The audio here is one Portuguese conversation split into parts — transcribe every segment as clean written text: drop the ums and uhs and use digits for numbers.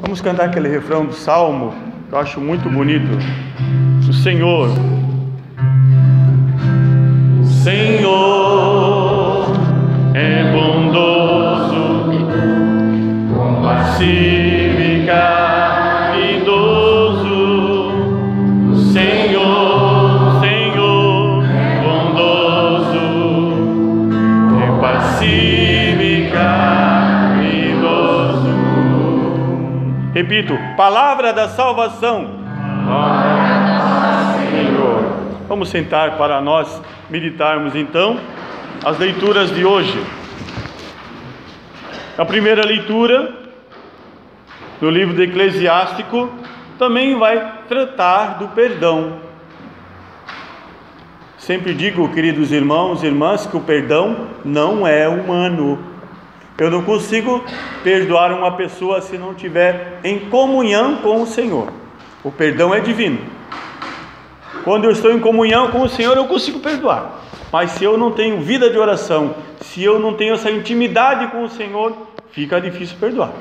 Vamos cantar aquele refrão do Salmo, que eu acho muito bonito. O Senhor é bondoso, compassivo e caridoso. O Senhor é bondoso, compassivo e caridoso. Repito, palavra da salvação. Senhor. Vamos sentar para nós meditarmos então as leituras de hoje. A primeira leitura do livro do Eclesiástico também vai tratar do perdão. Sempre digo, queridos irmãos e irmãs, que o perdão não é humano. Eu não consigo perdoar uma pessoa se não estiver em comunhão com o Senhor. O perdão é divino. Quando eu estou em comunhão com o Senhor, eu consigo perdoar. Mas se eu não tenho vida de oração, se eu não tenho essa intimidade com o Senhor, fica difícil perdoar.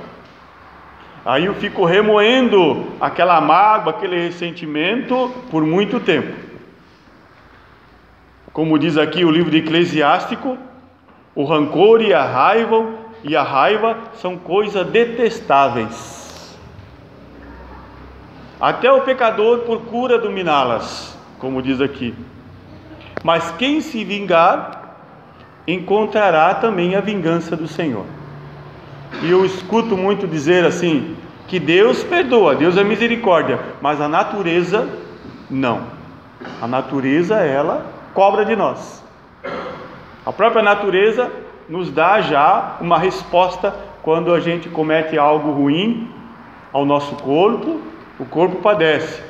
Aí eu fico remoendo aquela mágoa, aquele ressentimento por muito tempo. Como diz aqui o livro de Eclesiástico, o rancor e a raiva são coisas detestáveis. Até o pecador procura dominá-las, como diz aqui. Mas quem se vingar, encontrará também a vingança do Senhor. E eu escuto muito dizer assim, que Deus perdoa, Deus é misericórdia, mas a natureza não. A natureza, ela cobra de nós. A própria natureza nos dá já uma resposta quando a gente comete algo ruim ao nosso corpo. O corpo padece,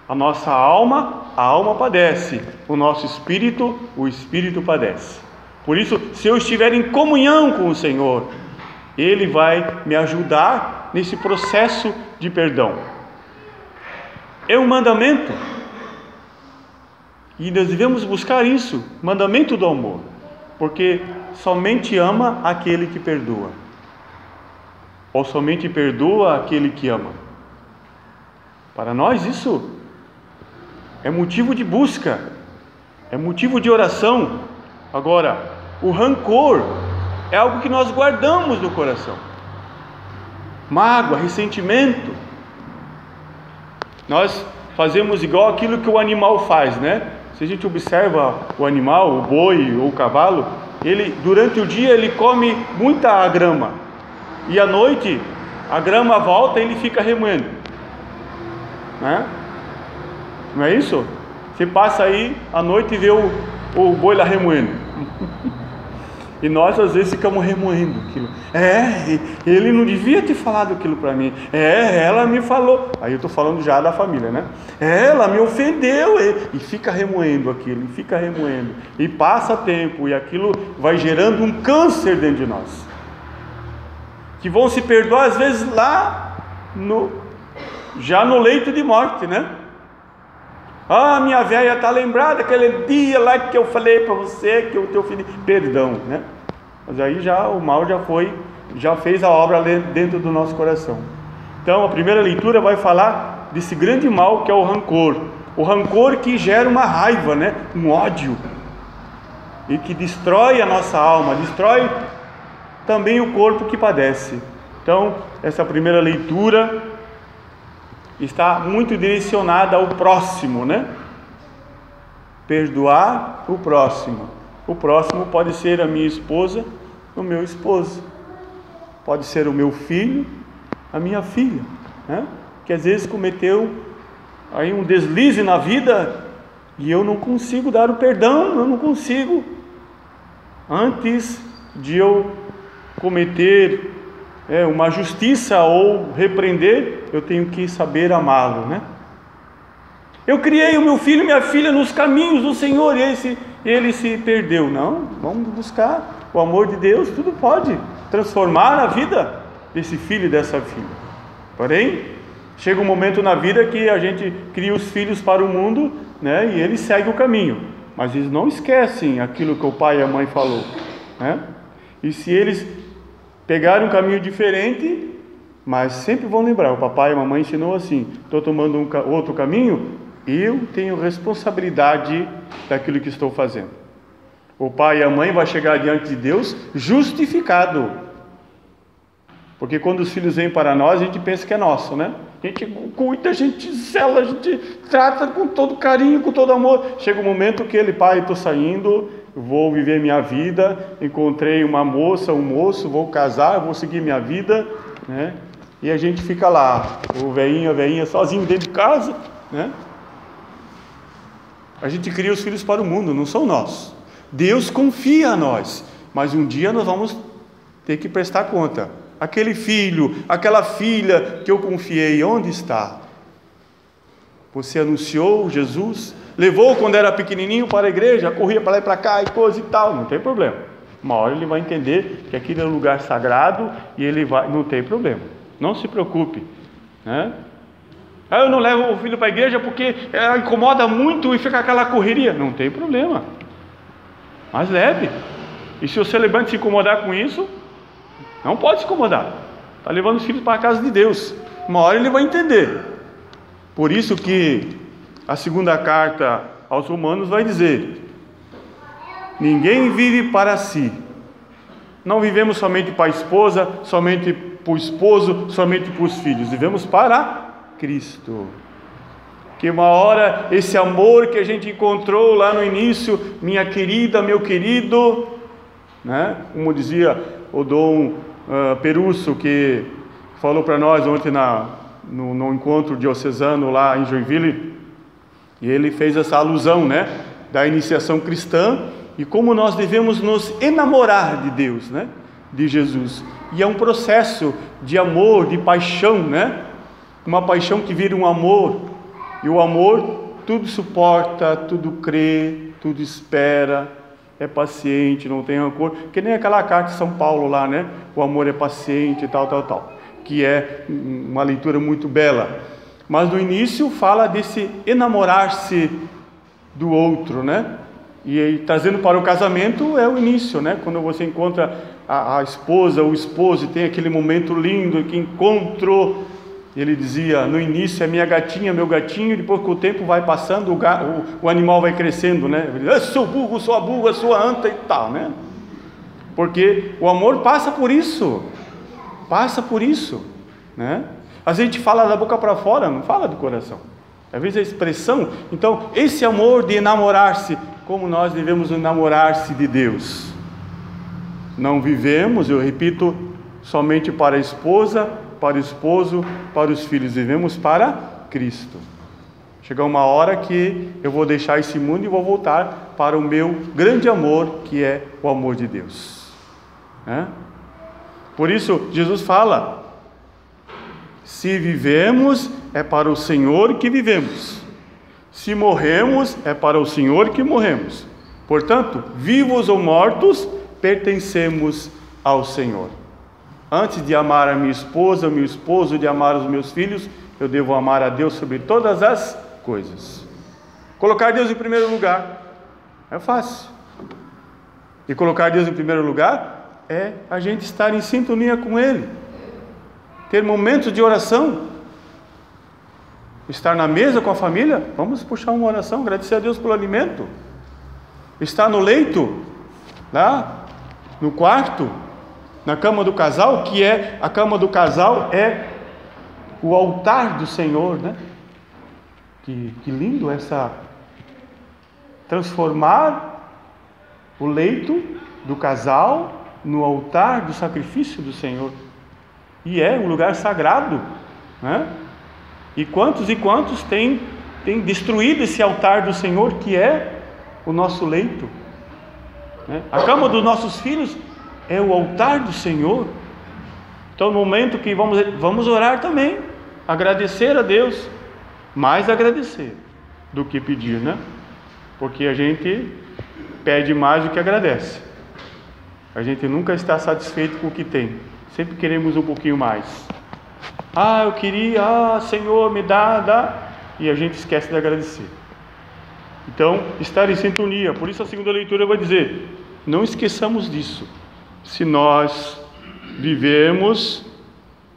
a nossa alma, a alma padece, o nosso espírito, o espírito padece. Por isso, se eu estiver em comunhão com o Senhor, Ele vai me ajudar nesse processo de perdão. É um mandamento, e nós devemos buscar isso, mandamento do amor, porque somente ama aquele que perdoa, ou somente perdoa aquele que ama. Para nós isso é motivo de busca, é motivo de oração. Agora, o rancor é algo que nós guardamos no coração. Mágoa, ressentimento. Nós fazemos igual aquilo que o animal faz, né? Se a gente observa o animal, o boi ou o cavalo, ele durante o dia ele come muita grama, e à noite a grama volta e ele fica remoendo. Não é isso? Você passa aí à noite e vê o boi lá remoendo. E nós às vezes ficamos remoendo aquilo. Ele não devia ter falado aquilo para mim. Ela me falou. Aí eu estou falando já da família, né? Ela me ofendeu. E fica remoendo aquilo, e fica remoendo. E passa tempo, e aquilo vai gerando um câncer dentro de nós. Que vão se perdoar às vezes lá já no leito de morte, né? Minha velha está lembrada aquele dia lá que eu falei para você que eu te ofendi. Perdão, né? Mas aí já o mal já fez a obra dentro do nosso coração. Então a primeira leitura vai falar desse grande mal que é o rancor. O rancor que gera uma raiva, né? Um ódio, e que destrói a nossa alma, destrói também o corpo que padece. Então essa primeira leitura está muito direcionada ao próximo, né? Perdoar o próximo. O próximo pode ser a minha esposa, o meu esposo. Pode ser o meu filho, a minha filha, né? Que às vezes cometeu aí um deslize na vida e eu não consigo dar o perdão, eu não consigo. Antes de eu cometer uma justiça ou repreender, eu tenho que saber amá-lo, né? Eu criei o meu filho e minha filha nos caminhos do Senhor, e ele se perdeu. Não, vamos buscar o amor de Deus. Tudo pode transformar a vida desse filho e dessa filha. Porém, chega um momento na vida que a gente cria os filhos para o mundo, né? E eles seguem o caminho, mas eles não esquecem aquilo que o pai e a mãe falou, né? E se eles pegarem um caminho diferente, Mas sempre vão lembrar, o papai e a mamãe ensinou assim: estou tomando outro caminho, eu tenho responsabilidade daquilo que estou fazendo. O pai e a mãe vão chegar diante de Deus justificado. Porque quando os filhos vêm para nós, a gente pensa que é nosso, né? A gente cuida, a gente zela, a gente trata com todo carinho, com todo amor. Chega um momento que ele, pai, estou saindo, vou viver minha vida, encontrei uma moça, um moço, vou casar, vou seguir minha vida, né? E a gente fica lá, o velhinho, a velhinha, sozinho dentro de casa, né? A gente cria os filhos para o mundo, não são nossos. Deus confia a nós, mas um dia nós vamos ter que prestar conta. Aquele filho, aquela filha que eu confiei, onde está? Você anunciou Jesus, levou quando era pequenininho para a igreja, corria para lá e para cá e coisa e tal, não tem problema. Uma hora ele vai entender que aquilo é um lugar sagrado e ele vai, não tem problema. Não se preocupe, né? Eu não levo o filho para a igreja porque incomoda muito e fica aquela correria. Não tem problema, mas leve. E se o celebrante se incomodar com isso, não pode se incomodar. Está levando os filhos para a casa de Deus. Uma hora ele vai entender. Por isso que a segunda carta aos Romanos vai dizer: ninguém vive para si. Não vivemos somente para a esposa, somente para o esposo, somente para os filhos. Vivemos para Cristo. Que uma hora esse amor que a gente encontrou lá no início, minha querida, meu querido, né? Como dizia o Dom Perusso, que falou para nós ontem no encontro diocesano lá em Joinville, e ele fez essa alusão, né, da iniciação cristã e como nós devemos nos enamorar de Deus, né, de Jesus. E é um processo de amor, de paixão, né? Uma paixão que vira um amor, e o amor tudo suporta, tudo crê, tudo espera, é paciente, não tem rancor, que nem aquela carta de São Paulo lá, né? O amor é paciente, tal, que é uma leitura muito bela. Mas no início fala desse enamorar-se do outro, né? E aí, trazendo para o casamento é o início, né? Quando você encontra a esposa, o esposo, e tem aquele momento lindo que encontrou. Ele dizia, no início é minha gatinha, meu gatinho, e depois que o tempo vai passando, o animal vai crescendo, né? Ele diz, sou burro, sou a burra, sou a anta e tal, né? Porque o amor passa por isso, né? A gente fala da boca para fora, não fala do coração. Às vezes a expressão, então, esse amor de enamorar-se, como nós devemos enamorar-se de Deus. Não vivemos, eu repito, somente para a esposa, para o esposo, para os filhos, vivemos para Cristo. Chega uma hora que eu vou deixar esse mundo e vou voltar para o meu grande amor, que é o amor de Deus, né? Por isso Jesus fala, se vivemos é para o Senhor que vivemos, se morremos é para o Senhor que morremos, portanto, vivos ou mortos, pertencemos ao Senhor. Antes de amar a minha esposa, o meu esposo, de amar os meus filhos, eu devo amar a Deus sobre todas as coisas. Colocar Deus em primeiro lugar é fácil. E colocar Deus em primeiro lugar é a gente estar em sintonia com Ele, ter momentos de oração, estar na mesa com a família, vamos puxar uma oração, agradecer a Deus pelo alimento, estar no leito, lá no quarto, na cama do casal, que é, a cama do casal é o altar do Senhor, né? Que lindo essa, transformar o leito do casal no altar do sacrifício do Senhor, e é um lugar sagrado, né? E quantos têm destruído esse altar do Senhor, que é o nosso leito, né? A cama dos nossos filhos é o altar do Senhor. Então, no momento que vamos orar também, agradecer a Deus, mais agradecer do que pedir, né? Porque a gente pede mais do que agradece. A gente nunca está satisfeito com o que tem, sempre queremos um pouquinho mais. Eu queria, Senhor, me dá, e a gente esquece de agradecer. Então, estar em sintonia. Por isso a segunda leitura vai dizer, não esqueçamos disso. Se nós vivemos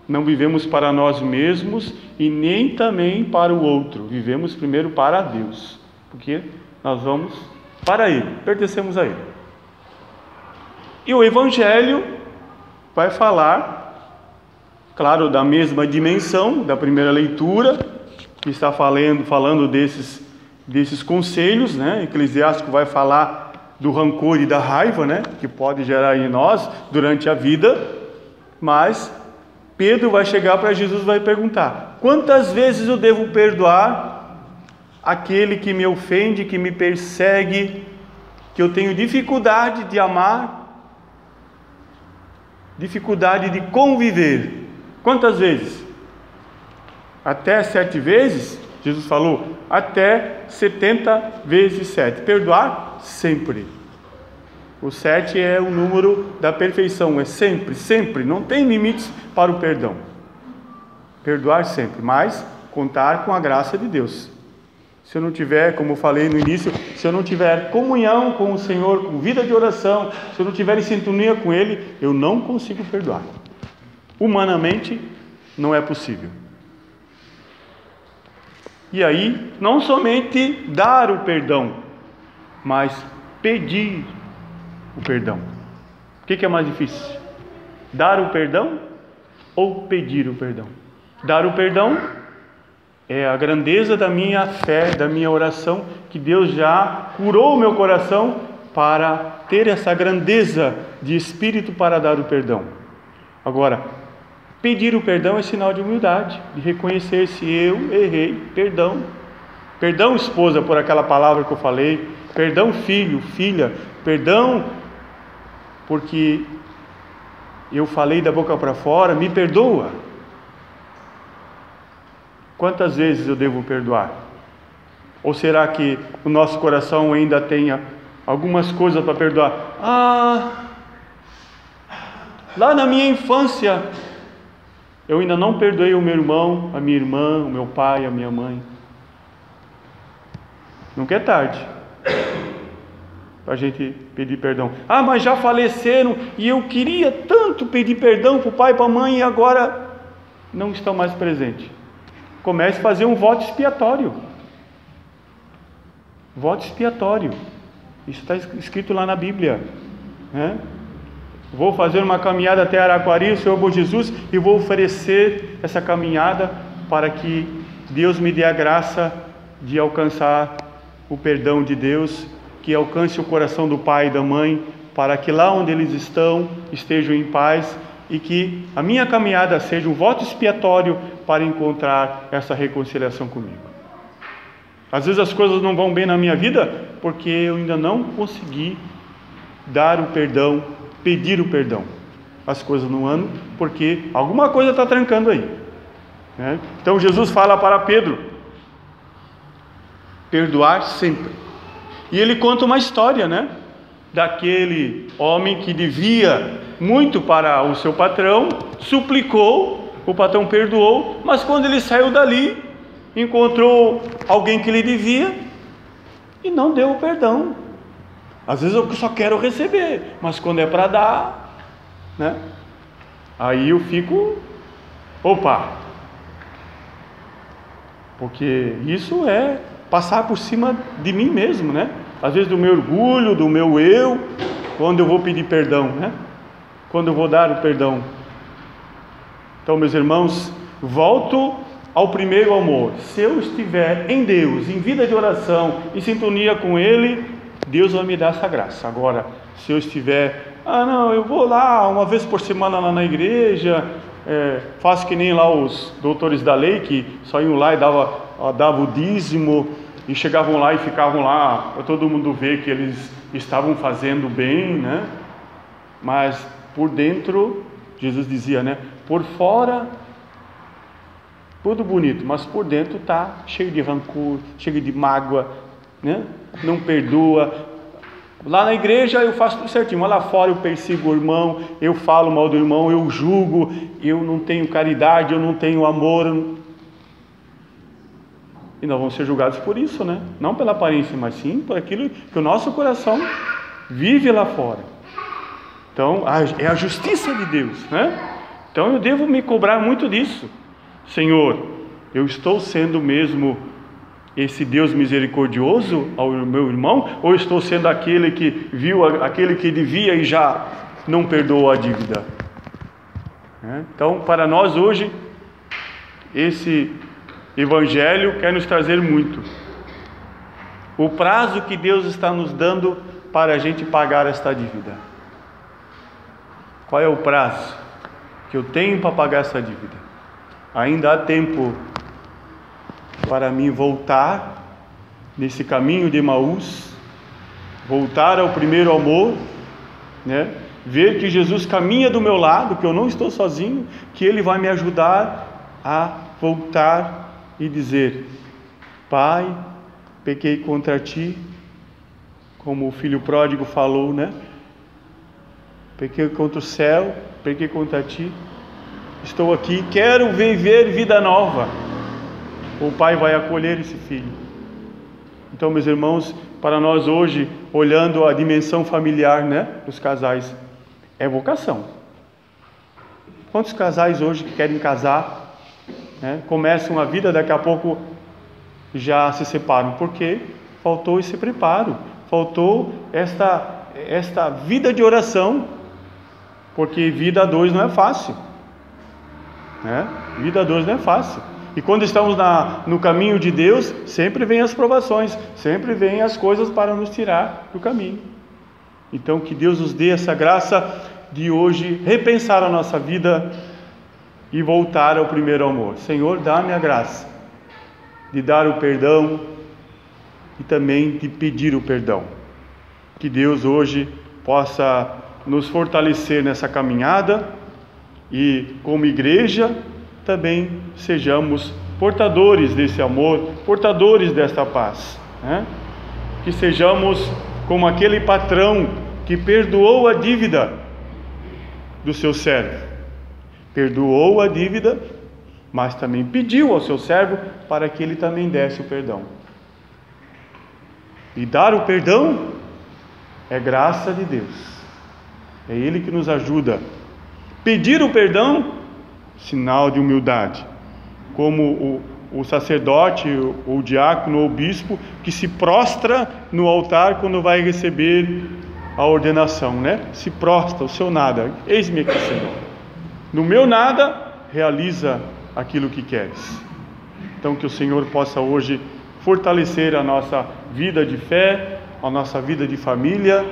não vivemos para nós mesmos e nem também para o outro. Vivemos primeiro para Deus, porque nós vamos para Ele, pertencemos a Ele. E o Evangelho vai falar, claro, da mesma dimensão da primeira leitura, que está falando desses conselhos, né? Eclesiástico vai falar do rancor e da raiva, né? Que pode gerar em nós durante a vida, mas Pedro vai chegar para Jesus e vai perguntar: quantas vezes eu devo perdoar aquele que me ofende, que me persegue, que eu tenho dificuldade de amar, dificuldade de conviver? Quantas vezes? Até 7 vezes? Jesus falou, até 70 vezes 7. Perdoar sempre. O 7 é o número da perfeição, é sempre, sempre, não tem limites para o perdão. Perdoar sempre, mas contar com a graça de Deus. Se eu não tiver, como eu falei no início, se eu não tiver comunhão com o Senhor, com vida de oração, se eu não tiver em sintonia com Ele, eu não consigo perdoar. Humanamente, não é possível. E aí, não somente dar o perdão, mas pedir o perdão. O que é mais difícil? Dar o perdão ou pedir o perdão? Dar o perdão é a grandeza da minha fé, da minha oração, que Deus já curou o meu coração para ter essa grandeza de espírito para dar o perdão. Agora, pedir o perdão é sinal de humildade, de reconhecer se eu errei, perdão. Perdão, esposa, por aquela palavra que eu falei. Perdão, filho, filha. Perdão, porque eu falei da boca para fora, me perdoa. Quantas vezes eu devo perdoar? Ou será que o nosso coração ainda tenha algumas coisas para perdoar? Lá na minha infância, eu ainda não perdoei o meu irmão, a minha irmã, o meu pai, a minha mãe. Nunca é tarde para a gente pedir perdão. Mas já faleceram e eu queria tanto pedir perdão para o pai e para a mãe e agora não estão mais presentes. Comece a fazer um voto expiatório. Voto expiatório. Isso está escrito lá na Bíblia, né? Vou fazer uma caminhada até Araquari, o Senhor bom Jesus, e vou oferecer essa caminhada para que Deus me dê a graça de alcançar o perdão de Deus, que alcance o coração do pai e da mãe, para que lá onde eles estejam em paz, e que a minha caminhada seja um voto expiatório para encontrar essa reconciliação comigo. Às vezes as coisas não vão bem na minha vida, porque eu ainda não consegui dar o perdão, pedir o perdão. As coisas não andam, porque alguma coisa está trancando aí, né? Então Jesus fala para Pedro, perdoar sempre. E ele conta uma história, né? Daquele homem que devia muito para o seu patrão, suplicou, o patrão perdoou, mas quando ele saiu dali, encontrou alguém que lhe devia e não deu o perdão. Às vezes eu só quero receber, mas quando é para dar, né? Aí eu fico, porque isso é passar por cima de mim mesmo, né? Às vezes do meu orgulho, do meu eu, quando eu vou pedir perdão, né? Quando eu vou dar o perdão. Então, meus irmãos, volto ao primeiro amor. Se eu estiver em Deus, em vida de oração, em sintonia com Ele, Deus vai me dar essa graça. Agora, se eu estiver, eu vou lá uma vez por semana lá na igreja, faço que nem lá os doutores da lei, que só iam lá e dava o dízimo, e chegavam lá e ficavam lá, para todo mundo ver que eles estavam fazendo bem, né? Mas por dentro, Jesus dizia, né? Por fora, tudo bonito, mas por dentro está cheio de rancor, cheio de mágoa, né? Não perdoa. Lá na igreja eu faço tudo certinho, mas lá fora eu persigo o irmão, eu falo mal do irmão, eu julgo, eu não tenho caridade, eu não tenho amor. E nós vamos ser julgados por isso, né? Não pela aparência, mas sim por aquilo que o nosso coração vive lá fora. Então, é a justiça de Deus, né? Então eu devo me cobrar muito disso. Senhor, eu estou sendo mesmo esse Deus misericordioso ao meu irmão? Ou estou sendo aquele que viu aquele que devia e já não perdoou a dívida? Então, para nós hoje, esse Evangelho quer nos trazer muito. O prazo que Deus está nos dando para a gente pagar esta dívida. Qual é o prazo que eu tenho para pagar essa dívida? Ainda há tempo para mim voltar nesse caminho de Emaús, voltar ao primeiro amor, né? Ver que Jesus caminha do meu lado, que eu não estou sozinho, que Ele vai me ajudar a voltar e dizer: Pai, pequei contra Ti, como o filho pródigo falou, né? Pequei contra o céu, pequei contra Ti, estou aqui, quero viver vida nova. O Pai vai acolher esse filho. Então, meus irmãos, para nós hoje, olhando a dimensão familiar, né, dos casais, é vocação. Quantos casais hoje que querem casar, né, começam a vida, daqui a pouco já se separam, porque faltou esse preparo, faltou esta vida de oração, porque vida a dois não é fácil, né? Vida a dois não é fácil. E quando estamos no caminho de Deus, sempre vem as provações, sempre vem as coisas para nos tirar do caminho. Então, que Deus nos dê essa graça de hoje repensar a nossa vida e voltar ao primeiro amor. Senhor, dá-me a graça de dar o perdão e também de pedir o perdão. Que Deus hoje possa nos fortalecer nessa caminhada e, como igreja, também sejamos portadores desse amor, portadores desta paz, né? Que sejamos como aquele patrão que perdoou a dívida do seu servo. Perdoou a dívida, mas também pediu ao seu servo para que ele também desse o perdão. E dar o perdão é graça de Deus. É Ele que nos ajuda. Pedir o perdão, sinal de humildade. Como o sacerdote, o diácono ou o bispo que se prostra no altar quando vai receber a ordenação, né? Se prostra, o seu nada. Eis-me aqui, Senhor. No meu nada, realiza aquilo que queres. Então que o Senhor possa hoje fortalecer a nossa vida de fé, a nossa vida de família,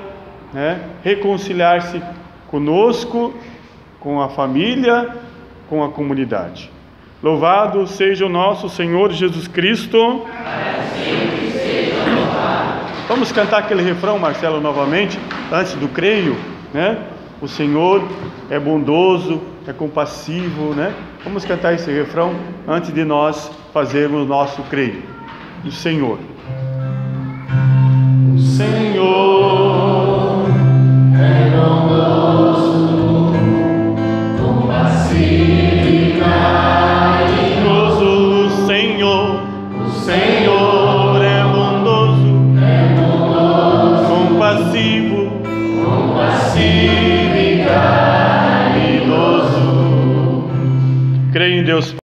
né? Reconciliar-se conosco, com a família, com a comunidade. Louvado seja o nosso Senhor Jesus Cristo. Assim seja louvado. Vamos cantar aquele refrão, Marcelo, novamente, antes do creio, né? O Senhor é bondoso, é compassivo, né? Vamos cantar esse refrão antes de nós fazermos o nosso creio. O Senhor.